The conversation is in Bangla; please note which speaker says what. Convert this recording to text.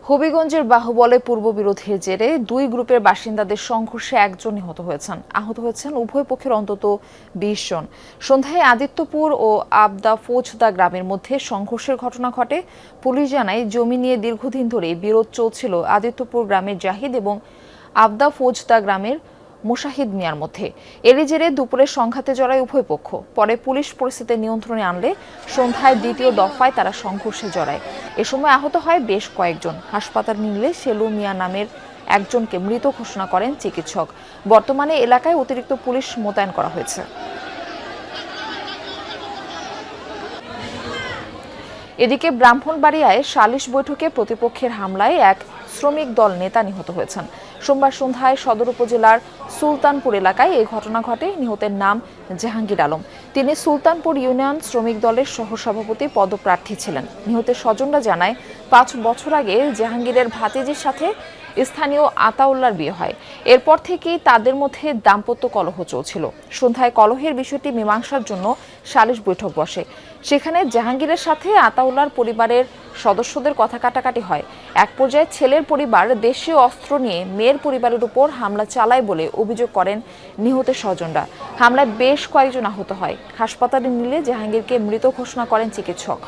Speaker 1: হবিগঞ্জের বাহুবলে পূর্ববিরোধের জেরে দুই গ্রুপের বাসিন্দাদের সংঘর্ষে একজন নিহত হয়েছেন। আহত হয়েছেন উভয় পক্ষের অন্তত ২০ জন। সন্ধ্যায় আদিত্যপুর ও আবদা ফৌজদা গ্রামের মধ্যে সংঘর্ষের ঘটনা ঘটে। পুলিশ জানায়, জমি নিয়ে দীর্ঘদিন ধরে বিরোধ চলছিল আদিত্যপুর গ্রামের জাহিদ এবং আবদা ফৌজদা গ্রামের মুশাহিদ মিয়ার মধ্যে। এরই জেরে দুপুরে সংঘাতে জড়ায় উভয় পক্ষ। পরে পুলিশ পরিস্থিতি নিয়ন্ত্রণে আনলে সন্ধ্যায় দ্বিতীয় দফায় তারা সংঘর্ষে জড়ায়। এ সময় আহত হয় বেশ কয়েকজন। হাসপাতালে নিলে সেলু মিয়া নামের একজনকে মৃত ঘোষণা করেন চিকিৎসক। বর্তমানে এলাকায় অতিরিক্ত পুলিশ মোতায়েন করা হয়েছে। এদিকে ব্রাহ্মণবাড়িয়ায় সালিশ বৈঠকে প্রতিপক্ষের হামলায় এক শ্রমিক দল নেতা নিহত হয়েছেন। সোমবার সন্ধ্যায় সদর উপজেলার সুলতানপুর এলাকায় এই ঘটনা ঘটে। নিহতের নাম জাহাঙ্গীর আলম। তিনি সুলতানপুর ইউনিয়ন শ্রমিক দলের সহসভাপতি পদপ্রার্থী ছিলেন। নিহতের স্বজনরা জানায়, ৫ বছর আগে জাহাঙ্গীরের ভাতিজির সাথে স্থানীয় আতাউল্লার বিয়ে হয়। এরপর থেকেই তাদের মধ্যে দাম্পত্য কলহ চলছিল। সন্ধ্যায় কলহের বিষয়টি মীমাংসার জন্য সালিশ বৈঠক বসে। সেখানে জাহাঙ্গীরের সাথে আতাউল্লার পরিবারের সদস্যদের কথা কাটাকাটি হয়। এক পর্যায়ে ছেলের পরিবার দেশীয় অস্ত্র নিয়ে মেয়ের পরিবারের উপর হামলা চালায় বলে অভিযোগ করেন নিহতের স্বজনরা। হামলায় বেশ কয়েকজন আহত হয়। হাসপাতালে নিলে জাহাঙ্গীরকে মৃত ঘোষণা করেন চিকিৎসক।